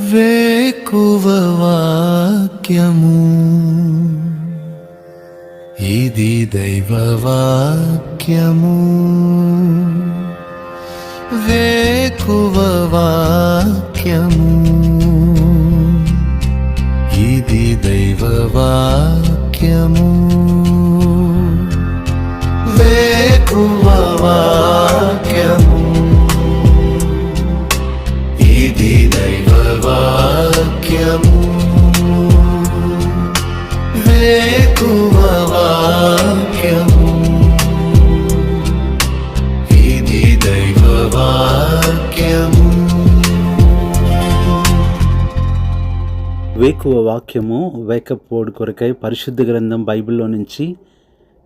వేకువ వాక్యము ఇది దైవ వాక్యము. వేకువ వాక్యము ఇది దైవ వాక్యము. వేకువ వాక్యము ఇది దైవ వాక్యము. వేకువ వాక్యము ఇది దైవ వాక్యము. వేకువ వాక్యము వేకప్ వర్డ్ కొరకై పరిశుద్ధ గ్రంథం బైబిల్లో నుంచి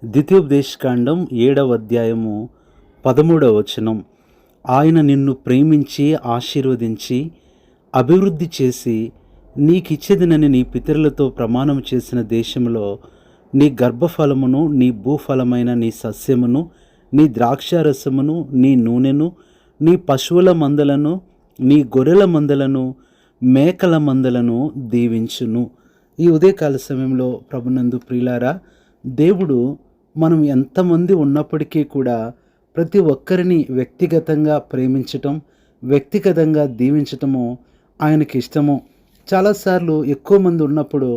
ద్వితీయోపదేశకాండం 7వ అధ్యాయము 13వ వచనం. ఆయన నిన్ను ప్రేమించి ఆశీర్వదించి అభివృద్ధి చేసి నీకిచ్చేదనని నీ పితరులతో ప్రమాణం చేసిన దేశంలో నీ గర్భఫలమును, నీ భూఫలమైన నీ సస్యమును, నీ ద్రాక్షారసమును, నీ నూనెను, నీ పశువుల మందలను, నీ గొర్రెల మందలను, మేకల మందలను దీవించును. ఈ ఉదయకాల సమయంలో ప్రభునందు ప్రియులారా, దేవుడు మనం ఎంతమంది ఉన్నప్పటికీ కూడా ప్రతి ఒక్కరిని వ్యక్తిగతంగా ప్రేమించటం, వ్యక్తిగతంగా దీవించటము ఆయనకి ఇష్టము. చాలాసార్లు ఎక్కువ మంది ఉన్నప్పుడు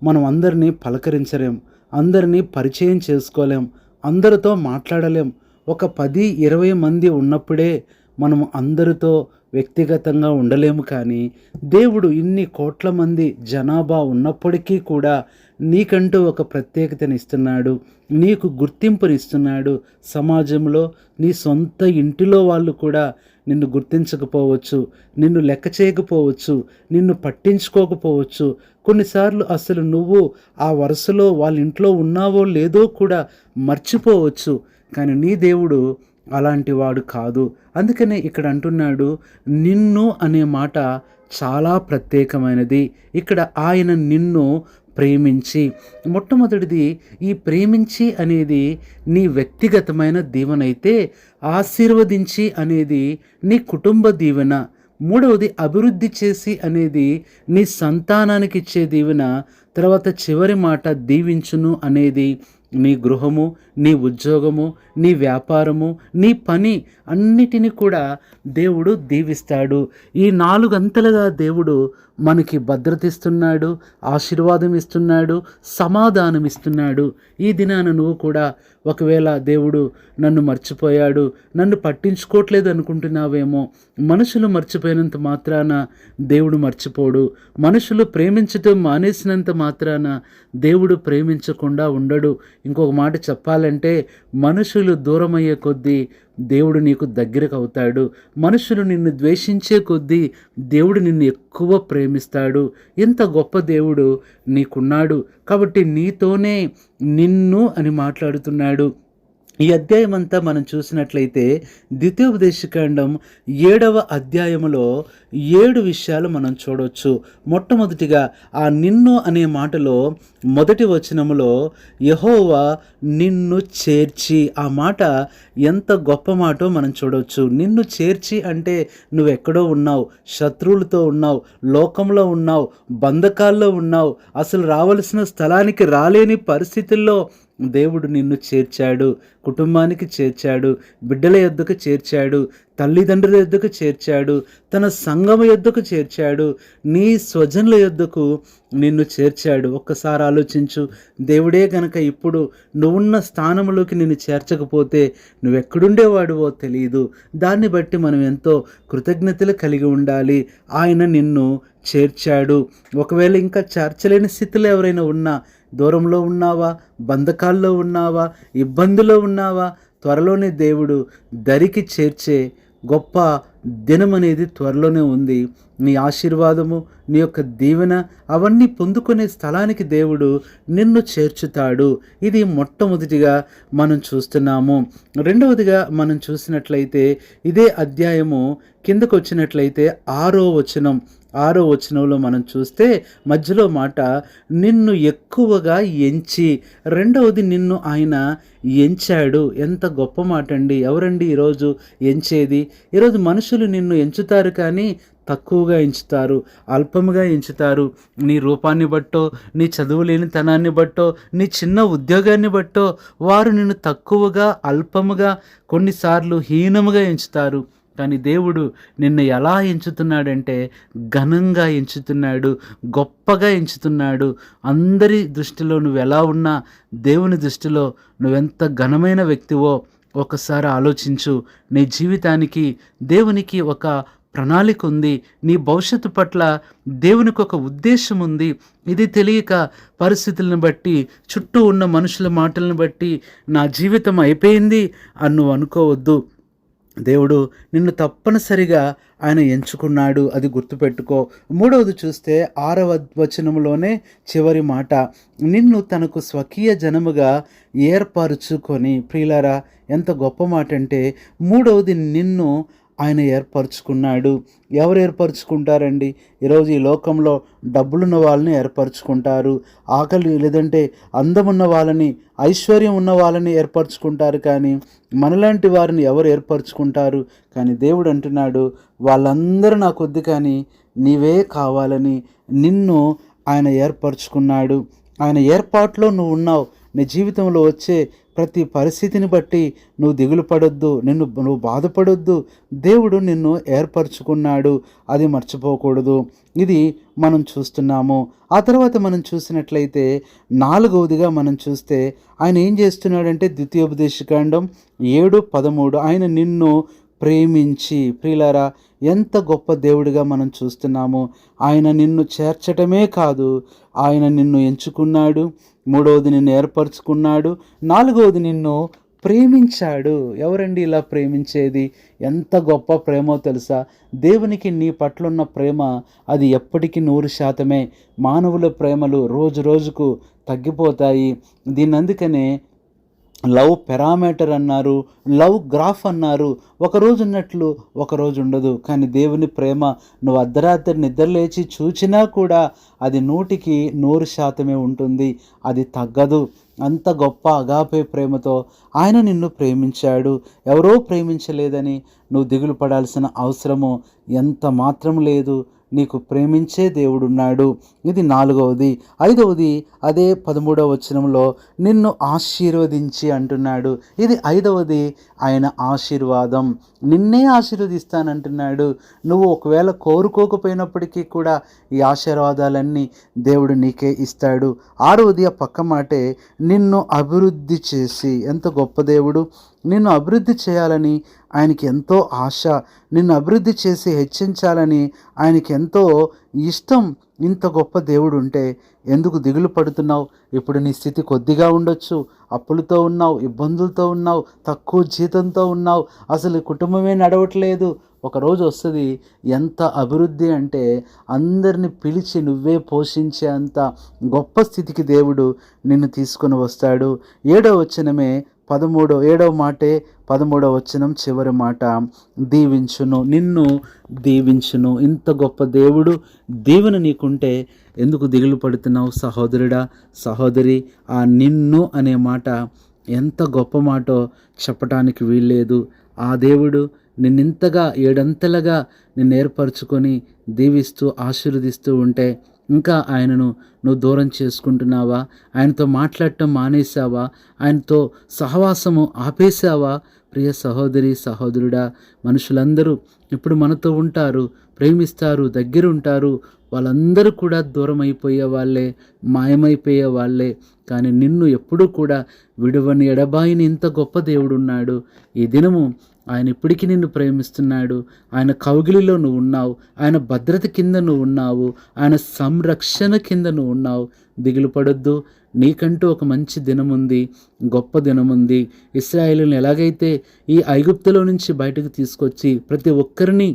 మనం అందరినీ పలకరించలేం, అందరినీ పరిచయం చేసుకోలేం, అందరితో మాట్లాడలేం. ఒక 10-20 మంది ఉన్నప్పుడే మనం అందరితో వ్యక్తిగతంగా ఉండలేము. కానీ దేవుడు ఇన్ని కోట్ల మంది జనాభా ఉన్నప్పటికీ కూడా నీకంటూ ఒక ప్రత్యేకతను ఇస్తున్నాడు, నీకు గుర్తింపునిస్తున్నాడు. సమాజంలో నీ సొంత ఇంటిలో వాళ్ళు కూడా నిన్ను గుర్తించకపోవచ్చు, నిన్ను లెక్క చేయకపోవచ్చు, నిన్ను పట్టించుకోకపోవచ్చు. కొన్నిసార్లు అసలు నువ్వు ఆ వరుసలో వాళ్ళ ఇంట్లో ఉన్నావో లేదో కూడా మర్చిపోవచ్చు. కానీ నీ దేవుడు అలాంటి వాడు కాదు. అందుకనే ఇక్కడ అంటున్నాడు, నిన్ను అనే మాట చాలా ప్రత్యేకమైనది. ఇక్కడ ఆయన నిన్ను ప్రేమించి, మొట్టమొదటిది ఈ ప్రేమించి అనేది నీ వ్యక్తిగతమైన దీవెనైతే, ఆశీర్వదించి అనేది నీ కుటుంబ దీవెన. మూడవది అభివృద్ధి చేసి అనేది నీ సంతానానికి ఇచ్చే దీవెన. తర్వాత చివరి మాట దీవించును అనేది నీ గృహము, నీ ఉద్యోగము, నీ వ్యాపారము, నీ పని అన్నిటినీ కూడా దేవుడు దీవిస్తాడు. ఈ 4 అంతలుగా దేవుడు మనకి భద్రత ఇస్తున్నాడు, ఆశీర్వాదం ఇస్తున్నాడు, సమాధానం ఇస్తున్నాడు. ఈ దినాన నువ్వు కూడా ఒకవేళ దేవుడు నన్ను మర్చిపోయాడు, నన్ను పట్టించుకోవట్లేదు అనుకుంటున్నావేమో. మనుషులు మర్చిపోయినంత మాత్రాన దేవుడు మర్చిపోడు. మనుషులు ప్రేమించటం మానేసినంత మాత్రాన దేవుడు ప్రేమించకుండా ఉండడు. ఇంకొక మాట చెప్పాలంటే, మనుషులు దూరమయ్యే కొద్దీ దేవుడు నీకు దగ్గరకు అవుతాడు. మనుషులు నిన్ను ద్వేషించే కొద్దీ దేవుడు నిన్ను ఎక్కువ ప్రేమిస్తాడు. ఇంత గొప్ప దేవుడు నీకున్నాడు. కాబట్టి నీతోనే నిన్ను అని మాట్లాడుతున్నాడు. ఈ అధ్యాయం అంతా మనం చూసినట్లయితే ద్వితీయోపదేశకాండం 7వ అధ్యాయములో 7 విషయాలు మనం చూడవచ్చు. మొట్టమొదటిగా ఆ నిన్ను అనే మాటలో మొదటి వచనములో యెహోవా నిన్ను చేర్చి, ఆ మాట ఎంత గొప్ప మాటో మనం చూడవచ్చు. నిన్ను చేర్చి అంటే నువ్వెక్కడో ఉన్నావు, శత్రువులతో ఉన్నావు, లోకంలో ఉన్నావు, బంధకాల్లో ఉన్నావు, అసలు రావలసిన స్థలానికి రాలేని పరిస్థితుల్లో దేవుడు నిన్ను చేర్చాడు. కుటుంబానికి చేర్చాడు, బిడ్డల యొద్దకు చేర్చాడు, తల్లిదండ్రుల యొద్దకు చేర్చాడు, తన సంఘము యొద్దకు చేర్చాడు, నీ స్వజనుల యొద్దకు నిన్ను చేర్చాడు. ఒక్కసారి ఆలోచించు. దేవుడే గనక ఇప్పుడు నువ్వున్న స్థానంలోకి నిన్ను చేర్చకపోతే నువ్వెక్కడుండేవాడువో తెలియదు. దాన్ని బట్టి మనం ఎంతో కృతజ్ఞతలు కలిగి ఉండాలి. ఆయన నిన్ను చేర్చాడు. ఒకవేళ ఇంకా చేర్చలేని స్థితిలో ఎవరైనా ఉన్నా, దూరంలో ఉన్నావా, బంధకాల్లో ఉన్నావా, ఇబ్బందులో ఉన్నావా, త్వరలోనే దేవుడు దరికి చేర్చే గొప్ప దినం అనేది త్వరలోనే ఉంది. నీ ఆశీర్వాదము, నీ యొక్క దీవెన అవన్నీ పొందుకునే స్థలానికి దేవుడు నిన్ను చేర్చుతాడు. ఇది మొట్టమొదటిగా మనం చూస్తున్నాము. రెండవదిగా మనం చూసినట్లయితే ఇదే అధ్యాయము కిందకు వచ్చినట్లయితే 6వ వచనంలో మనం చూస్తే మధ్యలో మాట నిన్ను ఎక్కువగా ఎంచి, రెండవది నిన్ను ఆయన ఎంచాడు. ఎంత గొప్ప మాట అండి. ఎవరండి ఈరోజు ఎంచేది? ఈరోజు మనుషులు నిన్ను ఎంచుతారు కానీ తక్కువగా ఎంచుతారు, అల్పముగా ఎంచుతారు. నీ రూపాన్ని బట్టో, నీ చదువు లేనితనాన్ని బట్టో, నీ చిన్న ఉద్యోగాన్ని బట్టో వారు నిన్ను తక్కువగా, అల్పముగా, కొన్నిసార్లు హీనముగా ఎంచుతారు. కానీ దేవుడు నిన్ను ఎలా ఎంచుతున్నాడంటే ఘనంగా ఎంచుతున్నాడు, గొప్పగా ఎంచుతున్నాడు. అందరి దృష్టిలో నువ్వు ఎలా ఉన్నా దేవుని దృష్టిలో నువ్వెంత ఘనమైన వ్యక్తివో ఒకసారి ఆలోచించు. నీ జీవితానికి దేవునికి ఒక ప్రణాళిక ఉంది. నీ భవిష్యత్తు పట్ల దేవునికి ఒక ఉద్దేశం ఉంది. ఇది తెలియక పరిస్థితులను బట్టి, చుట్టూ ఉన్న మనుషుల మాటలను బట్టి నా జీవితం అయిపోయింది అని నువ్వు అనుకోవద్దు. దేవుడు నిన్ను తప్పనిసరిగా ఆయన ఎంచుకున్నాడు, అది గుర్తుపెట్టుకో. మూడవది చూస్తే 6వ వచనంలోనే చివరి మాట, నిన్ను తనకు స్వకీయ జనముగా ఏర్పరచుకొని. ప్రియులారా, ఎంత గొప్ప మాట అంటే మూడవది నిన్ను ఆయన ఏర్పరచుకున్నాడు. ఎవరు ఏర్పరచుకుంటారండి? ఈరోజు ఈ లోకంలో డబ్బులున్న వాళ్ళని ఏర్పరచుకుంటారు, ఆకలి లేదంటే అందమున్న వాళ్ళని, ఐశ్వర్యం ఉన్న వాళ్ళని ఏర్పరచుకుంటారు. కానీ మనలాంటి వారిని ఎవరు ఏర్పరచుకుంటారు? కానీ దేవుడు అంటున్నాడు, వాళ్ళందరూ నాకొద్దు, కానీ నీవే కావాలని నిన్ను ఆయన ఏర్పరచుకున్నాడు. ఆయన ఏర్పాట్లో నువ్వు ఉన్నావు. నీ జీవితంలో వచ్చే ప్రతి పరిస్థితిని బట్టి నువ్వు దిగులు పడొద్దు, నువ్వు బాధపడొద్దు. దేవుడు నిన్ను ఏర్పరచుకున్నాడు, అది మర్చిపోకూడదు. ఇది మనం చూస్తున్నాము. ఆ తర్వాత మనం చూసినట్లయితే 4వదిగా మనం చూస్తే ఆయన ఏం చేస్తున్నాడంటే ద్వితీయోపదేశకాండం 7:13 ఆయన నిన్ను ప్రేమించి. ప్రియులారా, ఎంత గొప్ప దేవుడిగా మనం చూస్తున్నాము. ఆయన నిన్ను చేర్చటమే కాదు, ఆయన నిన్ను ఎంచుకున్నాడు. 3వది నిన్ను ఏర్పరచుకున్నాడు. 4వది నిన్ను ప్రేమించాడు. ఎవరండి ఇలా ప్రేమించేది? ఎంత గొప్ప ప్రేమో తెలుసా? దేవునికి నీ పట్ల ఉన్న ప్రేమ అది ఎప్పటికీ 100%. మానవుల ప్రేమలు రోజు రోజుకు తగ్గిపోతాయి. అందుకనే లవ్ పెరామీటర్ అన్నారు, లవ్ గ్రాఫ్ అన్నారు. ఒకరోజు ఉన్నట్లు ఒకరోజు ఉండదు. కానీ దేవుని ప్రేమ నువ్వు అర్ధరాత్రి నిద్రలేచి చూచినా కూడా అది 100% ఉంటుంది, అది తగ్గదు. అంత గొప్ప అగాపే ప్రేమతో ఆయన నిన్ను ప్రేమించాడు. ఎవరో ప్రేమించలేదని నువ్వు దిగులు పడాల్సిన అవసరము ఎంత మాత్రం లేదు. నీకు ప్రేమించే దేవుడున్నాడు. ఇది 4వది. 5వది అదే 13వ వచనంలో నిన్ను ఆశీర్వదించి అంటున్నాడు. ఇది 5వది, ఆయన ఆశీర్వాదం. నిన్నే ఆశీర్వదిస్తానంటున్నాడు. నువ్వు ఒకవేళ కోరుకోకపోయినప్పటికీ కూడా ఈ ఆశీర్వాదాలన్నీ దేవుడు నీకే ఇస్తాడు. 6వది ఆ పక్క మాటే, నిన్ను అభివృద్ధి చేసి. ఎంత గొప్ప దేవుడు! నిన్ను అభివృద్ధి చేయాలని ఆయనకి ఎంతో ఆశ, నిన్ను అభివృద్ధి చేసి హెచ్చించాలని ఆయనకి ఎంతో ఇష్టం. ఇంత గొప్ప దేవుడు ఉంటే ఎందుకు దిగులు పడుతున్నావు? ఇప్పుడు నీ స్థితి కొద్దిగా ఉండొచ్చు, అప్పులతో ఉన్నావు, ఇబ్బందులతో ఉన్నావు, తక్కువ జీతంతో ఉన్నావు, అసలు కుటుంబమే నడవట్లేదు. ఒకరోజు వస్తుంది ఎంత అభివృద్ధి అంటే అందరిని పిలిచి నువ్వే పోషించే అంత గొప్ప స్థితికి దేవుడు నిన్ను తీసుకొని వస్తాడు. 7వ వచనమే 7వ మాటే 13వ వచనం చివరి మాట, దీవించును, నిన్ను దీవించును. ఇంత గొప్ప దేవుడు దీవెన నీకుంటే ఎందుకు దిగులు పడుతున్నావు? సహోదరుడా, సహోదరి, ఆ నిన్ను అనే మాట ఎంత గొప్ప మాటో చెప్పటానికి వీల్లేదు. ఆ దేవుడు నిన్నింతగా 7 నిన్ను ఏర్పరచుకొని దీవిస్తూ ఆశీర్వదిస్తూ ఉంటే ఇంకా ఆయనను నువ్వు దూరం చేసుకుంటున్నావా? ఆయనతో మాట్లాడటం మానేసావా? ఆయనతో సహవాసము ఆపేసావా? ప్రియ సహోదరి, సహోదరుడా, మనుషులందరూ ఇప్పుడు మనతో ఉంటారు, ప్రేమిస్తారు, దగ్గరుంటారు. వాళ్ళందరూ కూడా దూరం అయిపోయే వాళ్ళే, మాయమైపోయే వాళ్ళే. కానీ నిన్ను ఎప్పుడూ కూడా విడువని ఎడబాయిని ఇంత గొప్ప దేవుడున్నాడు. ఈ దినము ఆయన ఇప్పటికీ నిన్ను ప్రేమిస్తున్నాడు. ఆయన కౌగిలిలో నువ్వు ఉన్నావు, ఆయన భద్రత కింద నువ్వు ఉన్నావు, ఆయన సంరక్షణ కింద నువ్వు ఉన్నావు. దిగులు పడొద్దు. నీకంటూ ఒక మంచి దినముంది, గొప్ప దినముంది. ఇశ్రాయేలును ఎలాగైతే ఈ ఐగుప్తులో నుంచి బయటకు తీసుకొచ్చి ప్రతి ఒక్కరిని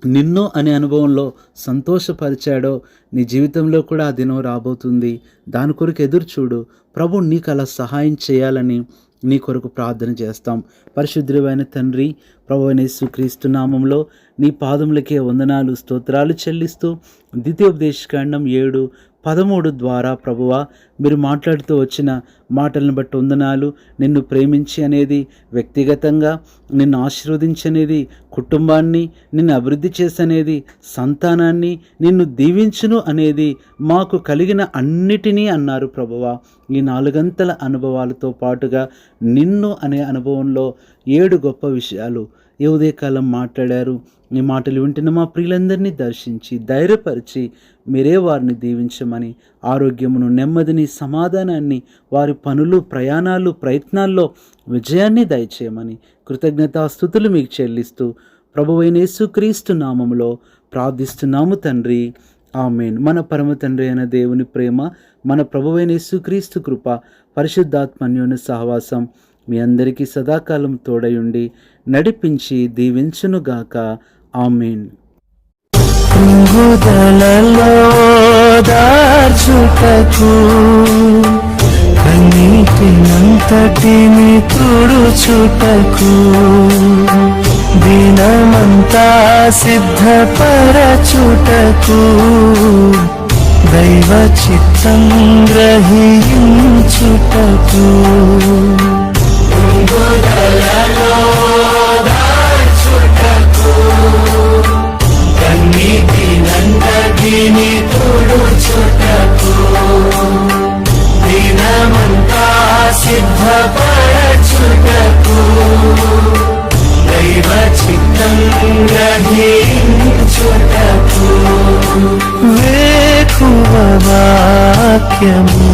నిన్ను అనే అనుభవంలో సంతోషపరిచాడో నీ జీవితంలో కూడా ఆ దినం రాబోతుంది. దాని కొరకు ఎదురు చూడు. ప్రభు నీకు అలా సహాయం చేయాలని నీ కొరకు ప్రార్థన చేస్తాం. పరిశుద్ధుడైన తండ్రి, ప్రభువైన యేసుక్రీస్తు నామంలో నీ పాదములకే వందనాలు, స్తోత్రాలు చెల్లిస్తూ ద్వితీయోపదేశకాండం 13 ద్వారా ప్రభువా మీరు మాట్లాడుతూ వచ్చిన మాటలను బట్టి వందనాలు. నిన్ను ప్రేమించి అనేది వ్యక్తిగతంగా, నిన్ను ఆశీర్వదించనేది కుటుంబాన్ని, నిన్ను అభివృద్ధి చేసనేది సంతానాన్ని, నిన్ను దీవించును అనేది మాకు కలిగిన అన్నిటినీ అన్నారు ప్రభువా. ఈ 4 గంటల అనుభవాలతో పాటుగా నిన్ను అనే అనుభవంలో 7 గొప్ప విషయాలు ఈ ఉదయకాలం మాట్లాడారు. ఈ మాటలు వింటున్న మా ప్రియులందరినీ దర్శించి ధైర్యపరిచి మీరే వారిని దీవించమని, ఆరోగ్యమును, నెమ్మదిని, సమాధానాన్ని, వారి పనులు, ప్రయాణాలు, ప్రయత్నాల్లో విజయాన్ని దయచేయమని కృతజ్ఞతాస్తుతులు మీకు చెల్లిస్తూ ప్రభువైన యేసుక్రీస్తు నామములో ప్రార్థిస్తున్నాము తండ్రి, ఆమేన్. మన పరమ తండ్రి అయిన దేవుని ప్రేమ, మన ప్రభువైన యేసుక్రీస్తు కృప, పరిశుద్ధాత్మ అన్యోన్య సహవాసం మీ అందరికీ సదాకాలం తోడయుండి నడిపించి దీవించునుగాక. ఆమేన్. కృంగుదలలో దార్చుటకు కన్నీటినంతటిని తుడుచుటకు దినమంతా సిద్ధపరచుటకు దైవ చిత్తం గ్రహించుటకు కన్నీటినంతటిని తుడుచుటకు దినమంతా సిద్ధపరచుటకు దైవ చిత్తం గ్రహించుటకు వేకువ వాక్యము